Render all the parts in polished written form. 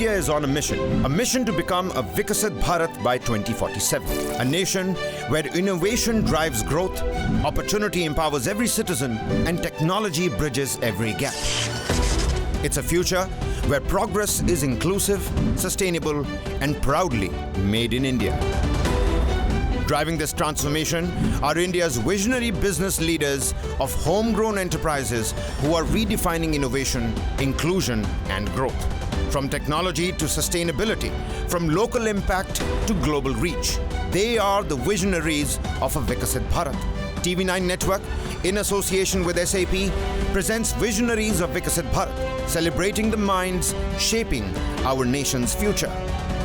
India is on a mission to become a Vikasit Bharat by 2047. A nation where innovation drives growth, opportunity empowers every citizen, and technology bridges every gap. It's a future where progress is inclusive, sustainable, and proudly made in India. Driving this transformation are India's visionary business leaders of homegrown enterprises who are redefining innovation, inclusion, and growth. From technology to sustainability, from local impact to global reach, they are the visionaries of a Vikasit Bharat. TV9 Network, in association with SAP, presents Visionaries of Vikasit Bharat, celebrating the minds shaping our nation's future.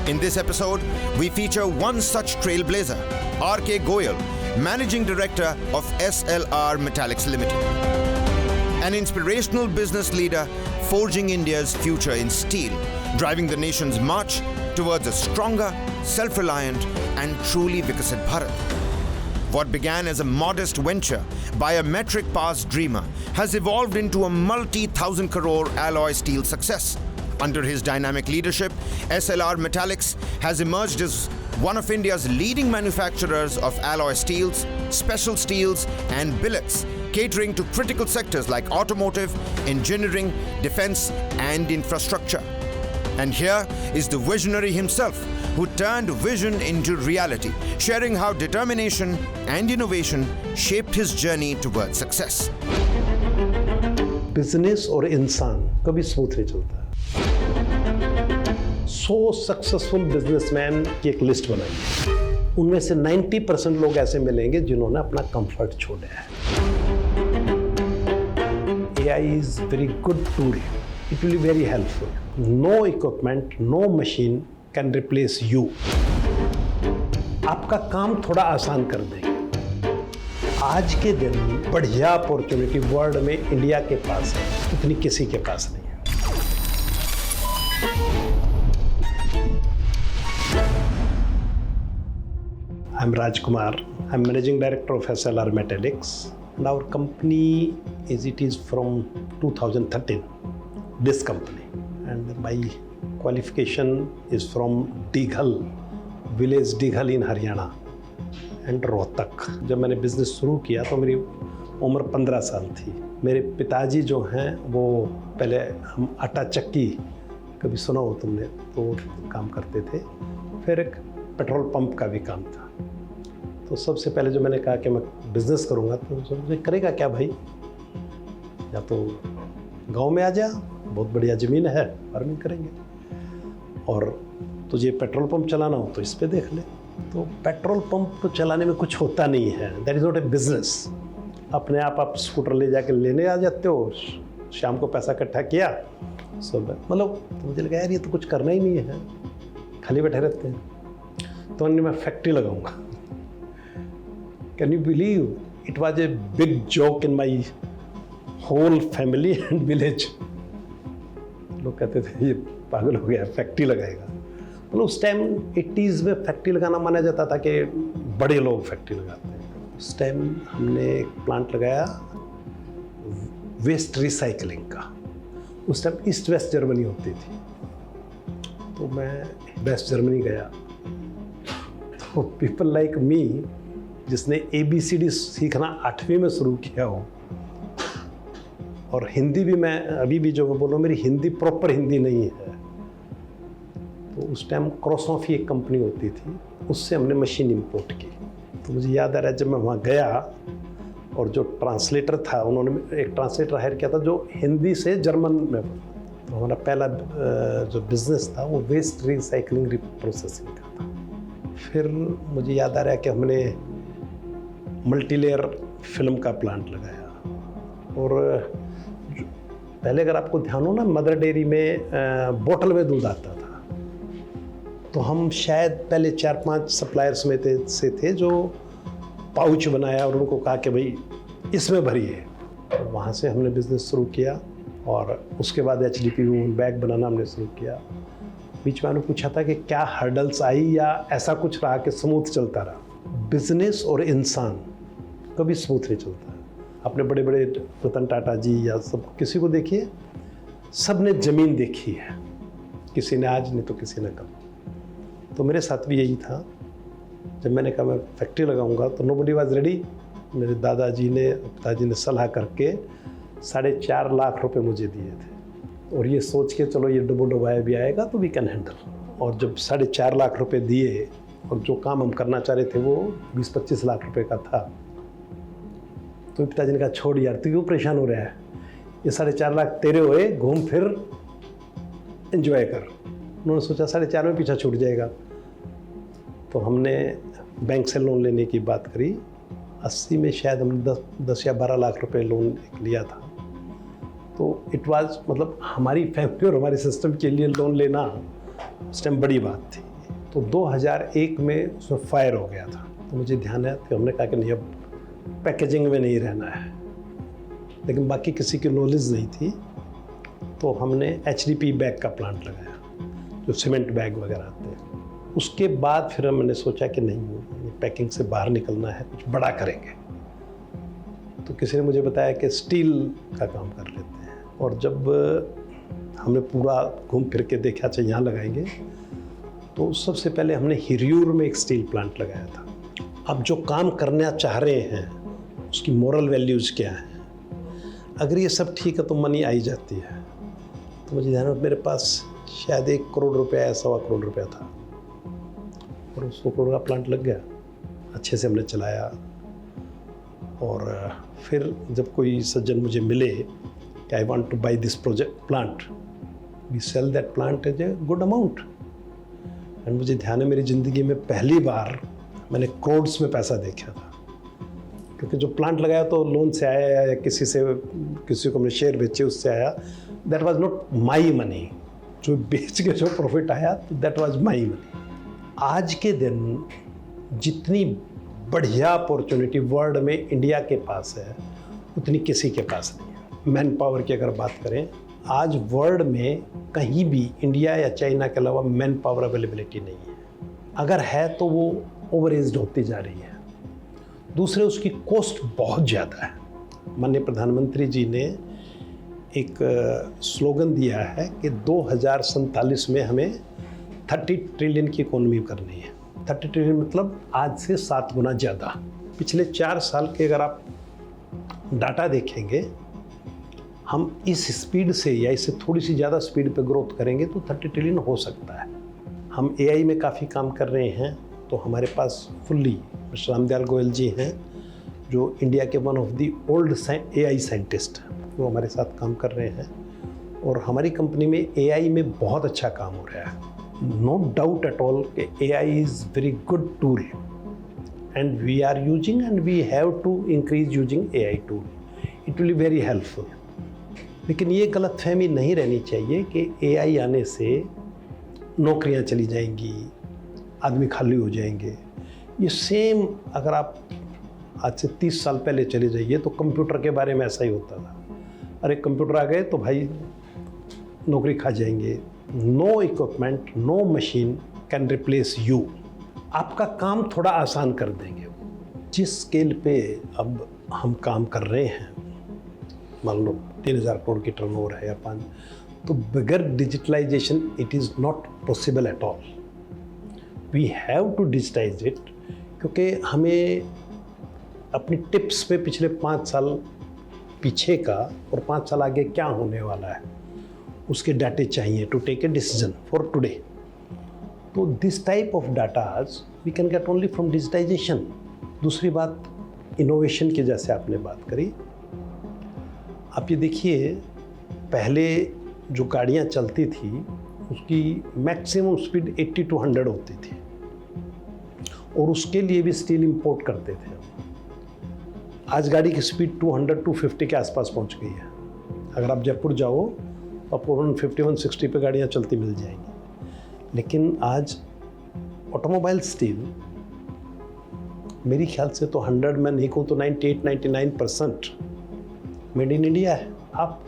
In this episode, we feature one such trailblazer, R.K. Goyal, Managing Director of SLR Metallics Limited. An inspirational business leader forging India's future in steel, driving the nation's march towards a stronger, self-reliant and truly Vikasit Bharat. What began as a modest venture by a metric pass dreamer has evolved into a multi-thousand crore alloy steel success. Under his dynamic leadership, SLR Metallics has emerged as one of India's leading manufacturers of alloy steels, special steels and billets, catering to critical sectors like automotive, engineering, defense and infrastructure. And here is the visionary himself, who turned vision into reality, sharing how determination and innovation shaped his journey towards success. Business और इंसान कभी smooth नहीं चलता। 100 successful businessman की एक list बनाई, उनमें से 90% लोग ऐसे मिलेंगे जिन्होंने अपना कंफर्ट छोड़ा है। AI is very good tool. It will be very helpful. No equipment, no machine can replace you. आपका काम थोड़ा आसान कर देंगे। आज के दिन बढ़िया अपॉर्चुनिटी वर्ल्ड में इंडिया के पास है, इतनी किसी के पास नहीं है। I'm Rajkumar. I'm Managing Director of SLR Metallics. And our company is from 2013, this company. And my qualification is from Dighal, village Dighal in Haryana and Rohtak. जब मैंने बिजनेस शुरू किया तो मेरी उम्र 15 साल थी। मेरे पिताजी जो हैं वो पहले हम आटा चक्की, कभी सुना हो तुमने, तो काम करते थे। फिर एक पेट्रोल पंप का भी काम था। तो सबसे पहले जो मैंने कहा कि मैं बिज़नेस करूँगा, तो मुझे करेगा क्या भाई, या तो गांव में आ जा, बहुत बढ़िया ज़मीन है, फार्मिंग करेंगे, और तुझे पेट्रोल पंप चलाना हो तो इस पे देख ले। तो पेट्रोल पंप चलाने में कुछ होता नहीं है, that is not a business. अपने आप स्कूटर ले जाके लेने आ जाते हो, शाम को पैसा इकट्ठा किया, सब मतलब। तो मुझे लगा यार ये तो कुछ करना ही नहीं है, खाली बैठे रहते हैं। तो मैं फैक्ट्री लगाऊंगा। Can you believe it was a big joke in my whole family and village. लोग कहते थे ये पागल हो गया, फैक्ट्री लगाएगा। मतलब उस टाइम 80s में फैक्ट्री लगाना माना जाता था कि बड़े लोग फैक्ट्री लगाते हैं। उस टाइम हमने एक प्लांट लगाया वेस्ट रिसाइकलिंग का। उस टाइम ईस्ट वेस्ट जर्मनी होती थी, तो मैं वेस्ट जर्मनी गया। तो पीपल लाइक मी, जिसने ABCD सीखना 8वीं में शुरू किया हो, और हिंदी भी मैं अभी भी जो मैं बोल रहा हूँ, मेरी हिंदी प्रॉपर हिंदी नहीं है। तो उस टाइम क्रॉसऑफी एक कंपनी होती थी, उससे हमने मशीन इंपोर्ट की। तो मुझे याद आ रहा है जब मैं वहाँ गया और जो ट्रांसलेटर था, उन्होंने एक ट्रांसलेटर हायर किया था जो हिंदी से जर्मन में। तो हमारा पहला जो बिज़नेस था वो वेस्ट रिसाइकलिंग प्रोसेसिंग का था। फिर मुझे याद आ रहा है कि हमने मल्टीलेयर फिल्म का प्लांट लगाया। और पहले अगर आपको ध्यान हो ना, मदर डेयरी में बोतल में दूध आता था, तो हम शायद पहले 4-5 सप्लायर्स में से थे जो पाउच बनाया और उनको कहा कि भाई इसमें भरिए। तो वहाँ से हमने बिज़नेस शुरू किया, और उसके बाद HDP बैग बनाना हमने शुरू किया। बीच में मैंने पूछा था कि क्या हर्डल्स आई या ऐसा कुछ रहा कि स्मूथ चलता रहा। बिजनेस और इंसान कभी स्मूथ नहीं चलता। अपने बड़े बड़े रतन टाटा जी या सब किसी को देखिए, सब ने ज़मीन देखी है, किसी ने आज नहीं तो किसी ने कल। तो मेरे साथ भी यही था। जब मैंने कहा मैं फैक्ट्री लगाऊंगा तो नोबडी वाज रेडी। मेरे दादाजी ने, पिताजी ने सलाह करके 4.5 लाख रुपए मुझे दिए थे, और ये सोच के चलो ये डुबो डुबाया भी आएगा तो वी कैन हैंडल। और जब 4.5 लाख रुपए दिए और जो काम हम करना चाह रहे थे वो 20-25 लाख रुपए का था, तो पिताजी ने कहा छोड़ यार, तू क्यों परेशान हो रहा है, ये 4.5 लाख तेरे हुए, घूम फिर एंजॉय कर। उन्होंने सोचा 4.5 में पीछा छूट जाएगा। तो हमने बैंक से लोन लेने की बात करी। 80 में शायद हमने 10 या 12 लाख रुपए लोन लिया था। तो इट वाज, मतलब हमारी फैमिली और हमारे सिस्टम के लिए लोन लेना उस टाइम बड़ी बात थी। तो 2001 में उसमें फायर हो गया था। तो मुझे ध्यान है कि हमने कहा कि नहीं, अब पैकेजिंग में नहीं रहना है, लेकिन बाकी किसी की नॉलेज नहीं थी। तो हमने HDP बैग का प्लांट लगाया, जो सीमेंट बैग वगैरह आते हैं। उसके बाद फिर हमने सोचा कि नहीं, पैकिंग से बाहर निकलना है, कुछ बड़ा करेंगे। तो किसी ने मुझे बताया कि स्टील का काम कर लेते हैं। और जब हमने पूरा घूम फिर के देखा अच्छा यहाँ लगाएंगे, तो सबसे पहले हमने हिरियूर में एक स्टील प्लांट लगाया था। अब जो काम करना चाह रहे हैं उसकी मोरल वैल्यूज़ क्या है, अगर ये सब ठीक है तो मनी आई जाती है। तो मुझे ध्यान है मेरे पास शायद 1 करोड़ रुपया या 1.25 करोड़ रुपया था, और 100 करोड़ का प्लांट लग गया। अच्छे से हमने चलाया। और फिर जब कोई सज्जन मुझे मिले कि I want to buy this project plant, we sell that plant as a good amount. And मुझे ध्यान है मेरी ज़िंदगी में पहली बार मैंने करोड्स में पैसा देखा था, क्योंकि जो प्लांट लगाया तो लोन से आया या किसी को हमने शेयर बेचे उससे आया। That was not my money. जो बेच के जो प्रॉफिट आया तो दैट वाज माई मनी। आज के दिन जितनी बढ़िया अपॉर्चुनिटी वर्ल्ड में इंडिया के पास है, उतनी किसी के पास नहीं है। मैन पावर की अगर बात करें, आज वर्ल्ड में कहीं भी इंडिया या चाइना के अलावा मैन पावर अवेलेबिलिटी नहीं है। अगर है तो वो ओवर एज्ड होती जा रही है। दूसरे, उसकी कॉस्ट बहुत ज़्यादा है। माननीय प्रधानमंत्री जी ने एक स्लोगन दिया है कि 2047 में हमें 30 ट्रिलियन की इकोनॉमी करनी है। 30 ट्रिलियन मतलब आज से 7 गुना ज़्यादा। पिछले 4 साल के अगर आप डाटा देखेंगे, हम इस स्पीड से या इससे थोड़ी सी ज़्यादा स्पीड पे ग्रोथ करेंगे तो 30 ट्रिलियन हो सकता है। हम AI में काफ़ी काम कर रहे हैं। तो हमारे पास फुल्ली मिस्टर रामदयाल गोयल जी हैं, जो इंडिया के one of the old AI scientist हैं, वो हमारे साथ काम कर रहे हैं। और हमारी कंपनी में AI में बहुत अच्छा काम हो रहा है। नो डाउट एट ऑल कि AI is very good tool and we are using and we have to increase using AI tool. It will be very helpful. लेकिन ये गलतफहमी नहीं रहनी चाहिए कि AI आने से नौकरियां चली जाएंगी, आदमी खाली हो जाएंगे। ये सेम अगर आप आज से 30 साल पहले चले जाइए तो कंप्यूटर के बारे में ऐसा ही होता था। अरे कंप्यूटर आ गए तो भाई नौकरी खा जाएंगे। No equipment, no machine can replace you. आपका काम थोड़ा आसान कर देंगे। जिस स्केल पे अब हम काम कर रहे हैं, मान लो 3000 करोड़ की टर्नओवर है या 5, तो बगैर digitalization it is not possible at all. We have to digitize it, क्योंकि हमें अपनी टिप्स पे पिछले 5 साल पीछे का और 5 साल आगे क्या होने वाला है उसके डाटे चाहिए to take a decision for today. तो this type of datas we can get only from digitization. दूसरी बात, इनोवेशन की जैसे आपने बात करी, आप ये देखिए पहले जो गाड़ियाँ चलती थी उसकी मैक्सिमम स्पीड 80 to 100 होती थी, और उसके लिए भी स्टील इंपोर्ट करते थे। आज गाड़ी की स्पीड 200-250 के आसपास पहुंच गई है। अगर आप जयपुर जाओ तो आपको 150-160 पे गाड़ियाँ चलती मिल जाएंगी। लेकिन आज ऑटोमोबाइल स्टील मेरी ख्याल से तो 100 में नहीं कहूँ तो 98-99% मेड इन इंडिया है। आप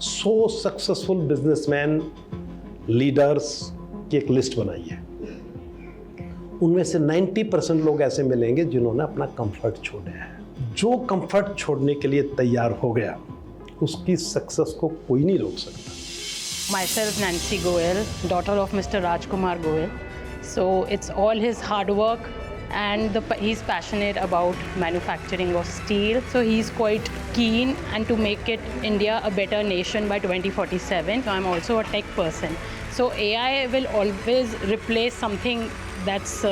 100 सक्सेसफुल बिजनेसमैन लीडर्स की एक लिस्ट बनाइए, उनमें से 90% लोग ऐसे मिलेंगे जिन्होंने अपना कंफर्ट छोड़ा है। जो कंफर्ट छोड़ने के लिए तैयार हो गया उसकी सक्सेस को कोई नहीं रोक सकता। Myself, Nancy Goel, daughter of Mr. Rajkumar Goel. So it's all his hard work, and he's passionate about manufacturing of steel. So he's quite keen and to make it India a better nation by 2047. So I'm also a tech person. So AI will always replace something that's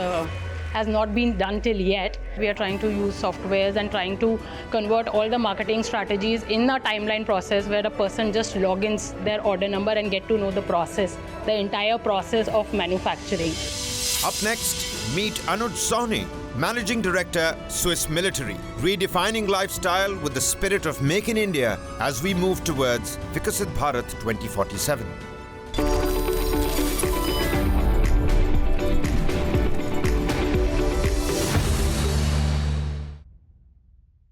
has not been done till yet. We are trying to use softwares and trying to convert all the marketing strategies in a timeline process where a person just logins their order number and get to know the process, the entire process of manufacturing. Up next, meet Anuj Sawhney, Managing Director, Swiss Military, redefining lifestyle with the spirit of Make in India as we move towards Vikasit Bharat 2047.